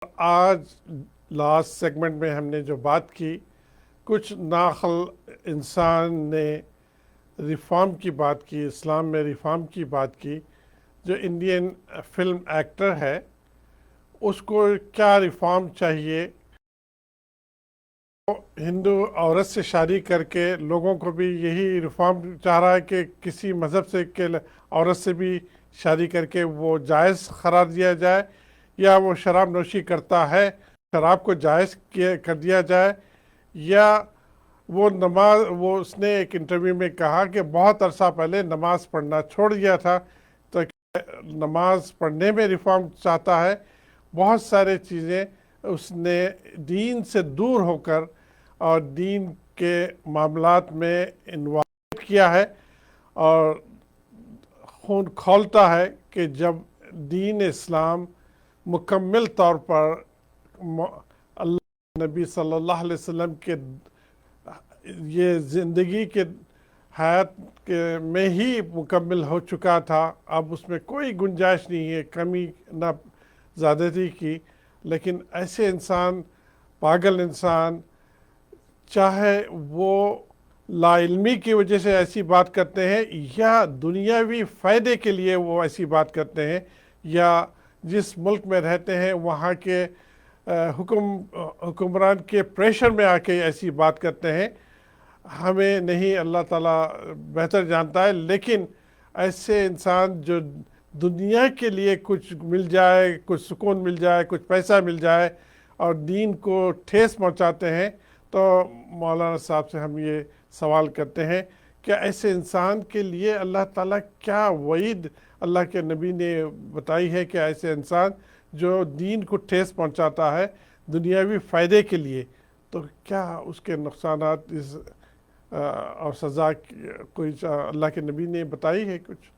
آج last segment میں ہم نے جو بات کی، کچھ نااہل انسان نے ریفارم کی بات کی، اسلام میں ریفارم کی بات کی۔ جو انڈین فلم ایکٹر ہے اس کو کیا ریفارم چاہیے؟ ہندو عورت سے شادی کر کے لوگوں کو بھی یہی ریفارم چاہ رہا ہے کہ کسی مذہب سے عورت سے بھی شادی کر کے وہ جائز قرار دیا جائے، یا وہ شراب نوشی کرتا ہے شراب کو جائز کر دیا جائے، یا وہ اس نے ایک انٹرویو میں کہا کہ بہت عرصہ پہلے نماز پڑھنا چھوڑ دیا تھا، تو نماز پڑھنے میں ریفارم چاہتا ہے۔ بہت سارے چیزیں اس نے دین سے دور ہو کر اور دین کے معاملات میں انوالو کیا ہے، اور خون کھولتا ہے کہ جب دین اسلام مکمل طور پر اللہ نبی صلی اللہ علیہ وسلم کے یہ زندگی کے حیات میں ہی مکمل ہو چکا تھا، اب اس میں کوئی گنجائش نہیں ہے کمی نہ زیادتی کی۔ لیکن ایسے انسان، پاگل انسان، چاہے وہ لا علمی کی وجہ سے ایسی بات کرتے ہیں یا دنیاوی فائدے کے لیے وہ ایسی بات کرتے ہیں، یا جس ملک میں رہتے ہیں وہاں کے حکمران کے پریشر میں آ کے ایسی بات کرتے ہیں، ہمیں نہیں، اللہ تعالیٰ بہتر جانتا ہے۔ لیکن ایسے انسان جو دنیا کے لیے کچھ مل جائے، کچھ سکون مل جائے، کچھ پیسہ مل جائے اور دین کو ٹھیس پہنچاتے ہیں، تو مولانا صاحب سے ہم یہ سوال کرتے ہیں کہ ایسے انسان کے لیے اللہ تعالیٰ کیا وعید اللہ کے نبی نے بتائی ہے کہ ایسے انسان جو دین کو ٹھیس پہنچاتا ہے دنیاوی فائدے کے لیے، تو کیا اس کے نقصانات اور سزا کوئی اللہ کے نبی نے بتائی ہے کچھ؟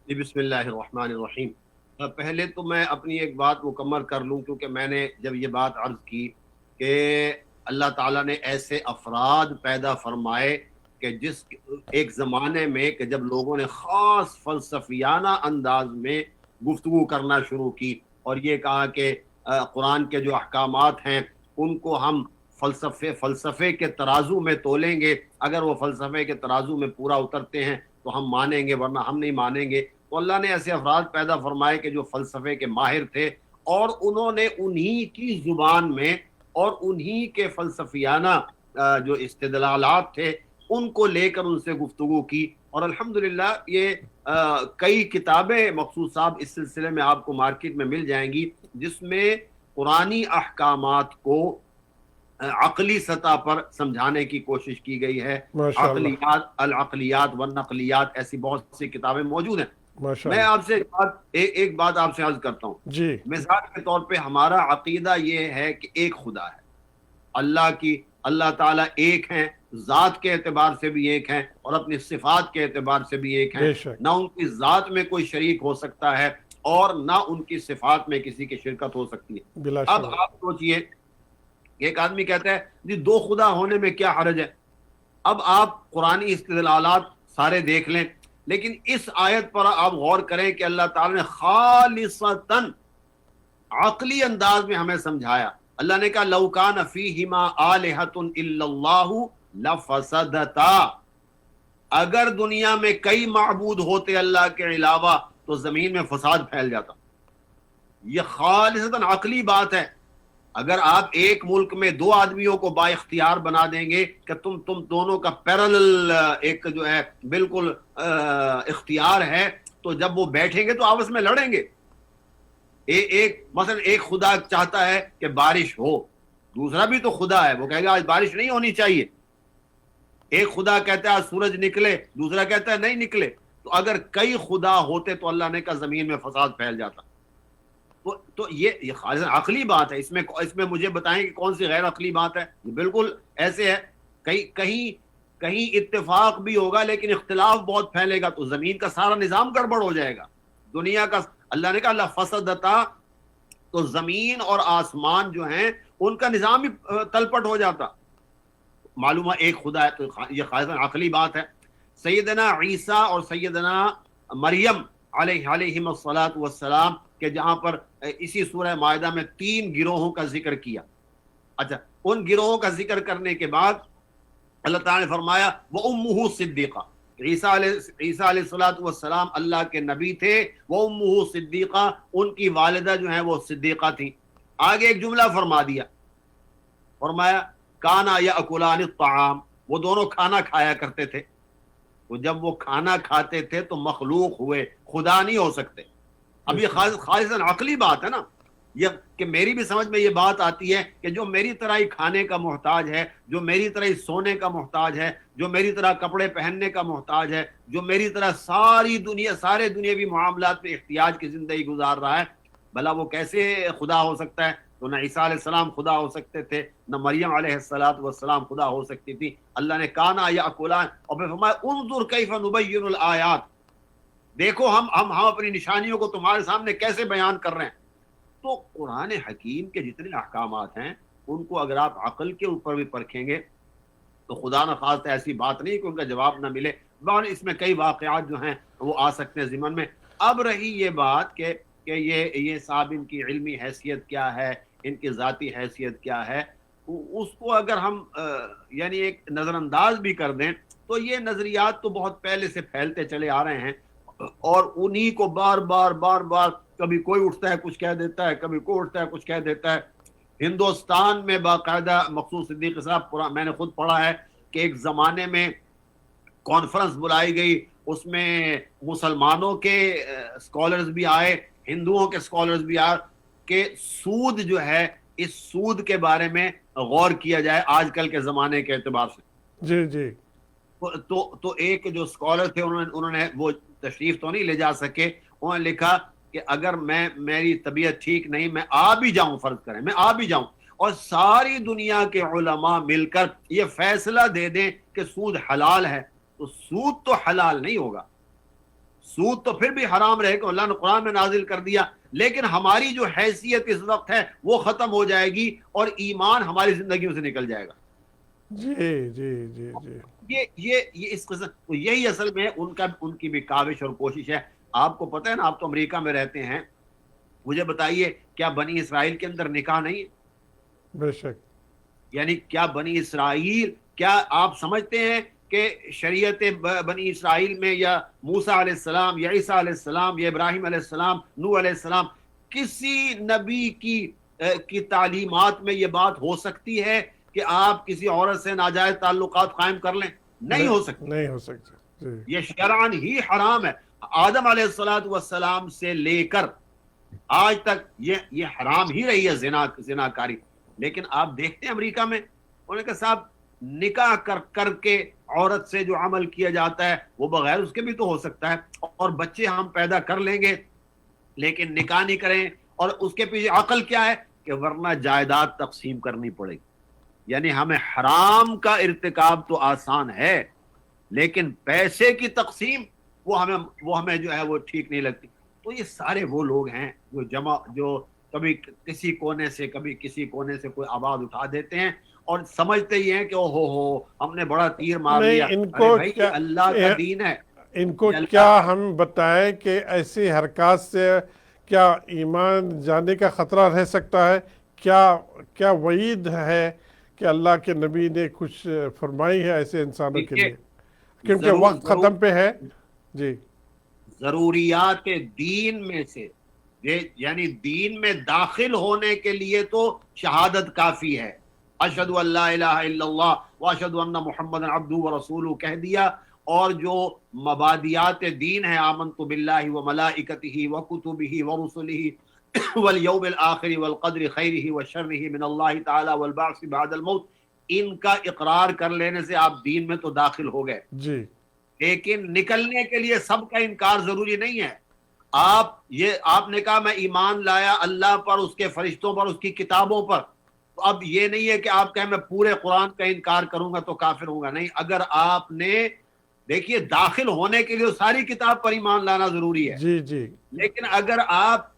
جی، بسم اللہ الرحمن الرحیم۔ پہلے تو میں اپنی ایک بات مکمل کر لوں، کیونکہ میں نے جب یہ بات عرض کی کہ اللہ تعالیٰ نے ایسے افراد پیدا فرمائے کہ جس ایک زمانے میں کہ جب لوگوں نے خاص فلسفیانہ انداز میں گفتگو کرنا شروع کی اور یہ کہا کہ قرآن کے جو احکامات ہیں ان کو ہم فلسفے کے ترازو میں تولیں گے، اگر وہ فلسفے کے ترازو میں پورا اترتے ہیں تو ہم مانیں گے، ورنہ ہم نہیں مانیں گے۔ تو اللہ نے ایسے افراد پیدا فرمائے کہ جو فلسفے کے ماہر تھے، اور انہوں نے انہی کی زبان میں اور انہی کے فلسفیانہ جو استدلالات تھے ان کو لے کر ان سے گفتگو کی، اور الحمدللہ یہ کئی کتابیں مخصوص صاحب اس سلسلے میں آپ کو مارکیٹ میں مل جائیں گی، جس میں قرآنی احکامات کو عقلی سطح پر سمجھانے کی کوشش کی گئی ہے۔ العقلیات والنقلیات ایسی بہت سی کتابیں موجود ہیں۔ میں آپ سے ایک بات آپ سے عرض کرتا ہوں جی۔ مثال کے طور پہ ہمارا عقیدہ یہ ہے کہ ایک خدا ہے، اللہ تعالیٰ ایک ہیں، ذات کے اعتبار سے بھی ایک ہیں اور اپنی صفات کے اعتبار سے بھی ایک ہیں، نہ ان کی ذات میں کوئی شریک ہو سکتا ہے اور نہ ان کی صفات میں کسی کی شرکت ہو سکتی ہے۔ اب آپ سوچئے، ایک آدمی کہتا ہے جی دو خدا ہونے میں کیا حرج ہے؟ اب آپ قرآنی استدلالات سارے دیکھ لیں، لیکن اس آیت پر آپ غور کریں کہ اللہ تعالیٰ نے خالصتاً عقلی انداز میں ہمیں سمجھایا۔ اللہ نے کہا لَوْ كَانَ فِيهِمَا آلِهَةٌ إِلَّا اللَّهُ لَفَسَدَتَا، اگر دنیا میں کئی معبود ہوتے اللہ کے علاوہ تو زمین میں فساد پھیل جاتا۔ یہ خالصتاً عقلی بات ہے۔ اگر آپ ایک ملک میں دو آدمیوں کو با اختیار بنا دیں گے کہ تم دونوں کا پیرلل ایک جو ہے بالکل اختیار ہے، تو جب وہ بیٹھیں گے تو آپس میں لڑیں گے۔ مثلا ایک خدا چاہتا ہے کہ بارش ہو، دوسرا بھی تو خدا ہے، وہ کہے گا آج بارش نہیں ہونی چاہیے۔ ایک خدا کہتا ہے آج سورج نکلے، دوسرا کہتا ہے نہیں نکلے۔ تو اگر کئی خدا ہوتے تو اللہ نے کہا زمین میں فساد پھیل جاتا۔ تو یہ خالص عقلی بات ہے۔ اس میں مجھے بتائیں کہ کون سی غیر عقلی بات ہے؟ بالکل ایسے ہے، کہیں اتفاق بھی ہوگا لیکن اختلاف بہت پھیلے گا تو زمین کا سارا نظام گڑبڑ ہو جائے گا دنیا کا۔ اللہ نے کہا اللہ فسدتا، تو زمین اور آسمان جو ہیں ان کا نظام ہی تلپٹ ہو جاتا۔ معلوم ہے ایک خدا ہے، تو یہ خالص عقلی بات ہے۔ سیدنا عیسیٰ اور سیدنا مریم علیہم الصلاۃ والسلام کہ جہاں پر اسی سورہ مائدہ میں 3 گروہوں کا ذکر کیا. اچھا، ان گروہوں کا ذکر کرنے کے بعد اللہ تعالیٰ نے فرمایا وَأُمُّهُ صِدِّقَةٌ. عیسیٰ علیہ الصلوۃ والسلام اللہ کے نبی تھے. وَأُمُّهُ صِدِّقَةٌ، ان کی والدہ جو ہیں وہ صدیقہ تھیں. آگے ایک جملہ فرما دیا، فرمایا کانا یأکلان الطعام، وہ دونوں کھانا کھایا کرتے تھے. تو جب وہ کھانا کھاتے تھے تو مخلوق ہوئے، خدا نہیں ہو سکتے. اب یہ خالصاً عقلی بات ہے نا، یہ کہ میری بھی سمجھ میں یہ بات آتی ہے کہ جو میری طرح ہی کھانے کا محتاج ہے، جو میری طرح ہی سونے کا محتاج ہے، جو میری طرح کپڑے پہننے کا محتاج ہے، جو میری طرح ساری دنیا سارے دنیاوی معاملات میں احتیاج کی زندگی گزار رہا ہے، بھلا وہ کیسے خدا ہو سکتا ہے؟ تو نہ عیسیٰ علیہ السلام خدا ہو سکتے تھے، نہ مریم علیہ السلام خدا ہو سکتی تھی. اللہ نے کانا یاکلان، اور پھر فرمایا انظر کیف نبین الآیات، دیکھو ہم اپنی نشانیوں کو تمہارے سامنے کیسے بیان کر رہے ہیں. تو قرآن حکیم کے جتنے احکامات ہیں ان کو اگر آپ عقل کے اوپر بھی پرکھیں گے تو خدا نہ خواستہ ایسی بات نہیں کہ ان کا جواب نہ ملے. اس میں کئی واقعات جو ہیں وہ آ سکتے ہیں ذمن میں. اب رہی یہ بات کہ یہ صاحب ان کی علمی حیثیت کیا ہے، ان کی ذاتی حیثیت کیا ہے، اس کو اگر ہم یعنی ایک نظر انداز بھی کر دیں تو یہ نظریات تو بہت پہلے سے پھیلتے چلے آ رہے ہیں، اور انہی کو بار بار کبھی کوئی اٹھتا ہے کچھ کہہ دیتا ہے، کبھی کوئی اٹھتا ہے کچھ کہہ دیتا ہے. ہندوستان میں باقاعدہ مقصود صدیق صاحب، میں نے خود پڑھا ہے کہ ایک زمانے میں کانفرنس بلائی گئی، اس میں مسلمانوں کے اسکالرز بھی آئے، ہندوؤں کے اسکالرز بھی آئے، کہ سود جو ہے اس سود کے بارے میں غور کیا جائے آج کل کے زمانے کے اعتبار سے. جی جی. تو ایک جو اسکالر تھے انہوں نے وہ تشریف تو نہیں لے جا سکے، انہوں نے لکھا کہ اگر میری طبیعت ٹھیک نہیں، میں آ بھی جاؤں، فرض کریں میں آ بھی جاؤں اور ساری دنیا کے علماء مل کر یہ فیصلہ دے دیں کہ سود حلال ہے، تو سود تو حلال نہیں ہوگا، سود تو پھر بھی حرام رہے گا، اللہ نے قرآن میں نازل کر دیا، لیکن ہماری جو حیثیت اس وقت ہے وہ ختم ہو جائے گی اور ایمان ہماری زندگیوں سے نکل جائے گا. جی جی جی جی. یہ اس قسم، تو یہی اصل میں ان کی بھی کاوش اور کوشش ہے. آپ کو پتہ ہے نا، آپ تو امریکہ میں رہتے ہیں، مجھے بتائیے کیا بنی اسرائیل کے اندر نکاح نہیں؟ بے شک. یعنی کیا بنی اسرائیل، کیا آپ سمجھتے ہیں کہ شریعت بنی اسرائیل میں یا موسیٰ علیہ السلام یا عیسیٰ علیہ السلام یا ابراہیم علیہ السلام، نوح علیہ السلام، کسی نبی کی تعلیمات میں یہ بات ہو سکتی ہے کہ آپ کسی عورت سے ناجائز تعلقات قائم کر لیں؟ نہیں ہو سکتی، نہیں ہو سکتی. یہ شرعاً ہی حرام ہے. آدم علیہ السلام سے لے کر آج تک یہ حرام ہی رہی ہے زناکاری. لیکن آپ دیکھتے ہیں امریکہ میں، انہوں نے کہا صاحب نکاح کر کے عورت سے جو عمل کیا جاتا ہے وہ بغیر اس کے بھی تو ہو سکتا ہے، اور بچے ہم پیدا کر لیں گے لیکن نکاح نہیں کریں. اور اس کے پیچھے عقل کیا ہے کہ ورنہ جائیداد تقسیم کرنی پڑے گی. یعنی ہمیں حرام کا ارتکاب تو آسان ہے لیکن پیسے کی تقسیم وہ ہمیں جو ہے وہ ٹھیک نہیں لگتی. تو یہ سارے وہ لوگ ہیں جو کبھی کسی کونے سے کبھی کسی کونے سے کوئی آواز اٹھا دیتے ہیں اور سمجھتے ہی ہیں کہ اوہو ہم نے بڑا تیر مار لیا. ان کو بھائی اللہ کا دین ہے، ان کو کیا ہم بتائیں کہ ایسی حرکات سے کیا ایمان جانے کا خطرہ رہ سکتا ہے؟ کیا وعید ہے کہ اللہ کے نبی نے کچھ فرمائی ہے ایسے انسانوں کے لیے؟ کیونکہ وقت ختم پہ ہے. جی. ضروریات دین میں سے، یعنی دین میں داخل ہونے کے لیے تو شہادت کافی ہے، اشہد ان لا الہ الا اللہ واشہد ان محمد عبدہ ورسولہ کہہ دیا، اور جو مبادیات دین ہے آمنت باللہ وملائکتہ وکتبہ ورسلہ والیوم الآخر والقدر خیرہ وشرہ من اللہ تعالی والبعث بعد الموت، ان کا اقرار کر لینے سے آپ دین میں تو داخل ہو گئے. جی. لیکن نکلنے کے لیے سب کا انکار ضروری نہیں ہے. آپ نے کہا میں ایمان لایا اللہ پر، اس کے فرشتوں پر، اس کی کتابوں پر، تو اب یہ نہیں ہے کہ آپ کہیں میں پورے قرآن کا انکار کروں گا تو کافر ہوں گا. نہیں، اگر آپ نے دیکھیے داخل ہونے کے لیے ساری کتاب پر ایمان لانا ضروری ہے. جی جی. لیکن اگر آپ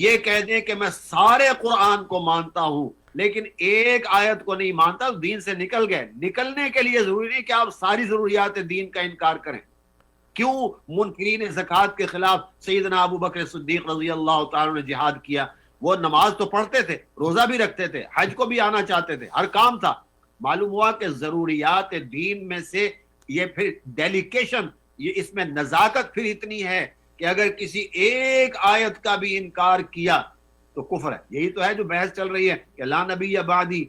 یہ کہہ دیں کہ میں سارے قرآن کو مانتا ہوں لیکن ایک آیت کو نہیں مانتا، تو دین سے نکل گئے. نکلنے کے لیے ضروری نہیں کہ آپ ساری ضروریات دین کا انکار کریں. کیوں منکرین زکوٰۃ کے خلاف سیدنا ابو بکر صدیق رضی اللہ تعالیٰ نے جہاد کیا؟ وہ نماز تو پڑھتے تھے، روزہ بھی رکھتے تھے، حج کو بھی آنا چاہتے تھے، ہر کام تھا۔ معلوم ہوا کہ ضروریات دین میں سے یہ پھر ڈیلیکیشن، یہ اس میں نزاکت پھر اتنی ہے کہ اگر کسی ایک آیت کا بھی انکار کیا تو کفر ہے۔ یہی تو ہے جو بحث چل رہی ہے کہ لا نبی بعدی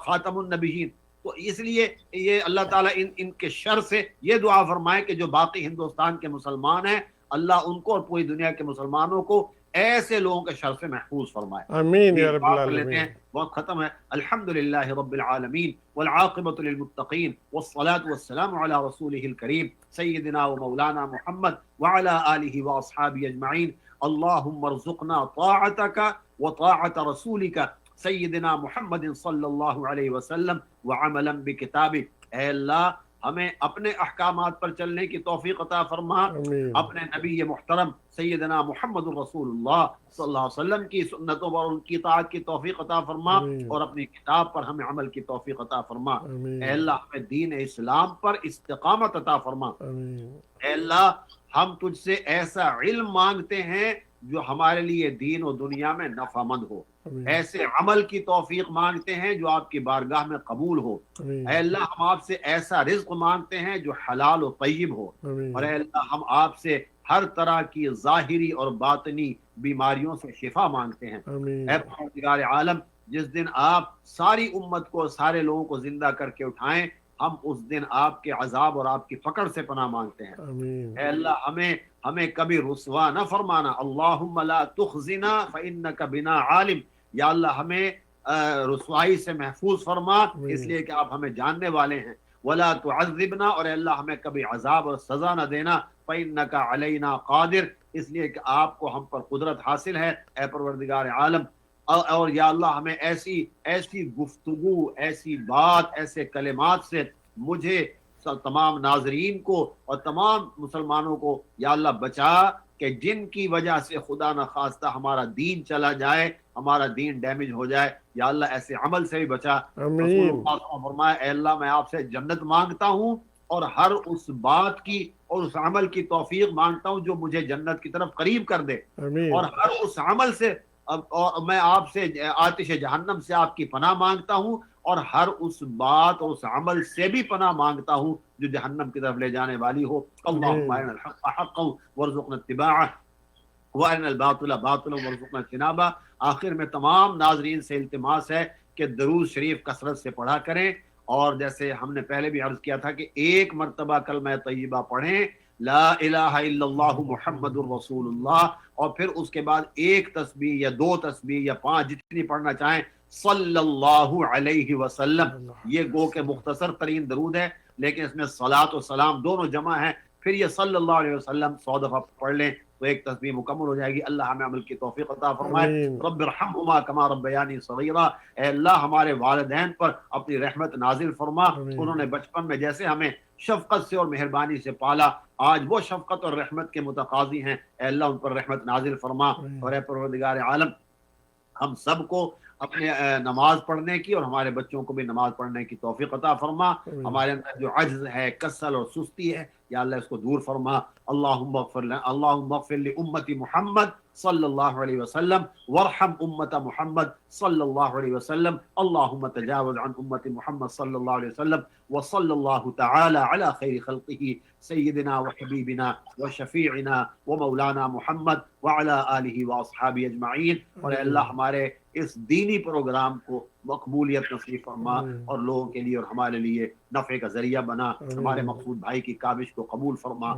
خاتم النبیین۔ تو اس لیے یہ اللہ تعالیٰ ان کے شر سے یہ دعا فرمائے کہ جو باقی ہندوستان کے مسلمان ہیں، اللہ ان کو اور پوری دنیا کے مسلمانوں کو ایسے لوگوں کے شر سے محفوظ فرمائے۔ آمین یا رب العالمین۔ وقت ختم ہے۔ الحمدللہ رب العالمین والعاقبۃ للمتقین والصلاة والسلام علی رسولہ الکریم سیدنا و مولانا محمد وعلی آلہ واصحابہ اجمعین۔ اللہم ارزقنا طاعتک وطاعت رسولک سیدنا محمد صلی اللہ علیہ وسلم وعملا بکتابک۔ اے اللہ ہمیں اپنے احکامات پر چلنے کی توفیق عطا فرما، اپنے نبی محترم سیدنا محمد الرسول اللہ صلی اللہ علیہ وسلم کی سنتوں پر ان کی اطاعت کی توفیق عطا فرما، اور اپنی کتاب پر ہمیں عمل کی توفیق عطا فرما۔ اے اللہ ہمیں دین اسلام پر استقامت عطا فرما۔ اے اللہ ہم تجھ سے ایسا علم مانگتے ہیں جو ہمارے لیے دین و دنیا میں نفع مند ہو، ایسے عمل کی توفیق مانگتے ہیں جو آپ کی بارگاہ میں قبول ہو۔ اے اللہ ہم آپ سے ایسا رزق مانگتے ہیں جو حلال و طیب ہو، اور اے اللہ ہم آپ سے ہر طرح کی ظاہری اور باطنی بیماریوں سے شفا مانگتے ہیں۔ اے پروردگار عالم جس دن آپ ساری امت کو، سارے لوگوں کو زندہ کر کے اٹھائیں، ہم اس دن آپ کے عذاب اور آپ کی پکڑ سے پناہ مانگتے ہیں۔ اے اللہ ہمیں کبھی رسوا نہ فرمانا۔ اللہم لا تخزنا فإنک بنا عالم۔ یا اللہ ہمیں رسوائی سے محفوظ فرما، اس لیے کہ آپ ہمیں جاننے والے ہیں۔ ولا تعذبنا، اور اے اللہ ہمیں کبھی عذاب اور سزا نہ دینا۔ فإنک علینا قادر، اس لیے کہ آپ کو ہم پر قدرت حاصل ہے اے پروردگار عالم۔ اور یا اللہ ہمیں ایسی گفتگو، ایسی بات، ایسے کلمات سے مجھے، تمام ناظرین کو اور تمام مسلمانوں کو یا اللہ بچا کہ جن کی وجہ سے خدا نخواستہ ہمارا دین چلا جائے، ہمارا دین ڈیمیج ہو جائے۔ یا اللہ ایسے عمل سے بھی بچا۔ رسول اللہ صلی اللہ علیہ وسلم فرمایا اے اللہ میں آپ سے جنت مانگتا ہوں اور ہر اس بات کی اور اس عمل کی توفیق مانگتا ہوں جو مجھے جنت کی طرف قریب کر دے، اور ہر اس عمل سے، اور میں آپ سے آتش جہنم سے آپ کی پناہ مانگتا ہوں، اور ہر اس بات اور اس عمل سے بھی پناہ مانگتا ہوں جو جہنم کی طرف لے جانے والی ہو۔ اللہم ارنا الحق حقا وارزقنا اتباعہ وارنا الباطل باطلا وارزقنا اجتنابہ۔ آخر میں تمام ناظرین سے التماس ہے کہ درود شریف کثرت سے پڑھا کریں، اور جیسے ہم نے پہلے بھی عرض کیا تھا کہ ایک مرتبہ کلمہ طیبہ پڑھیں، لا الہ الا اللہ محمد الرسول اللہ، اور پھر اس کے بعد ایک تسبیح یا دو تسبیح یا 5 جتنی پڑھنا چاہیں صلی اللہ علیہ وسلم۔ یہ گو کہ مختصر ترین درود ہے، لیکن اس میں صلاۃ و سلام دونوں جمع ہیں۔ پھر یہ صلی اللہ علیہ وسلم 100 دفعہ پڑھ لیں تو ایک تسبیح مکمل ہو جائے گی۔ اللہ ہمیں عمل کی توفیق عطا فرمائے۔ رب ارحمہما کما ربیانی صغیرا۔ اے اللہ ہمارے والدین پر اپنی رحمت نازل فرما، انہوں نے بچپن میں جیسے ہمیں شفقت سے اور مہربانی سے پالا، آج وہ شفقت اور رحمت کے متقاضی ہیں، اے اللہ ان پر رحمت نازل فرما۔ اور اے پروردگار عالم ہم سب کو اپنے نماز پڑھنے کی اور ہمارے بچوں کو بھی نماز پڑھنے کی توفیق عطا فرما۔ ہمارے اندر جو عجز ہے، کسل اور سستی ہے، یا اللہ اس کو دور فرما۔ اللہم اغفر لامت محمد صلی اللہ علیہ وسلم وارحم امت محمد صلی اللہ علیہ وسلم۔ اللہم تجاوز عن امت محمد صلی اللہ علیہ وسلم، وصلی اللہ تعالی علی خیر خلقہ سیدنا وحبیبنا وشفیعنا ومولانا محمد وعلی آلہ واصحابہ اجمعین۔ اور اے اللہ ہمارے اس دینی پروگرام کو مقبولیت نصیب فرما، اور لوگوں کے لیے اور ہمارے لیے نفع کا ذریعہ بنا۔ ہمارے مقصود بھائی کی کاوش کو قبول فرما۔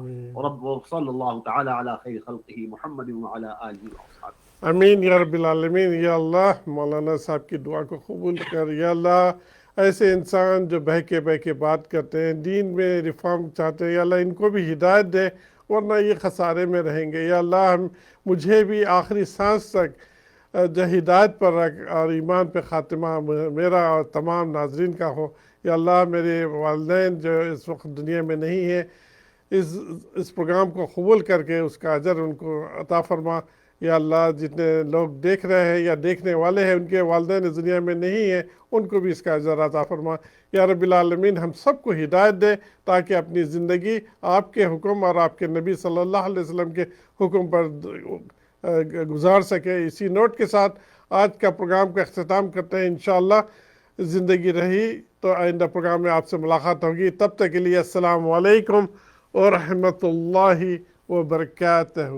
رب صلی اللہ تعالی علی خیر خلقہ محمد وعلی آلہ وصحبہ۔ امین یا رب العالمین۔ یا اللہ مولانا صاحب کی دعا کو قبول کر۔ یا اللہ ایسے انسان جو بہ کے بات کرتے ہیں، دین میں ریفارم چاہتے ہیں، یا اللہ ان کو بھی ہدایت دے، ورنہ یہ خسارے میں رہیں گے۔ یا اللہ مجھے بھی آخری سانس تک جو ہدایت پر رکھ، اور ایمان پہ خاتمہ میرا اور تمام ناظرین کا ہو۔ یا اللہ میرے والدین جو اس وقت دنیا میں نہیں ہیں، اس پروگرام کو قبول کر کے اس کا اجر ان کو عطا فرما۔ یا اللہ جتنے لوگ دیکھ رہے ہیں یا دیکھنے والے ہیں ان کے والدین اس دنیا میں نہیں ہیں، ان کو بھی اس کا اجر عطا فرما۔ یا رب العالمین ہم سب کو ہدایت دے تاکہ اپنی زندگی آپ کے حکم اور آپ کے نبی صلی اللہ علیہ وسلم کے حکم پر گزار سکے۔ اسی نوٹ کے ساتھ آج کا پروگرام کا اختتام کرتے ہیں۔ انشاءاللہ زندگی رہی تو آئندہ پروگرام میں آپ سے ملاقات ہوگی، تب تک کے لیے السلام علیکم ورحمۃ اللہ وبرکاتہ۔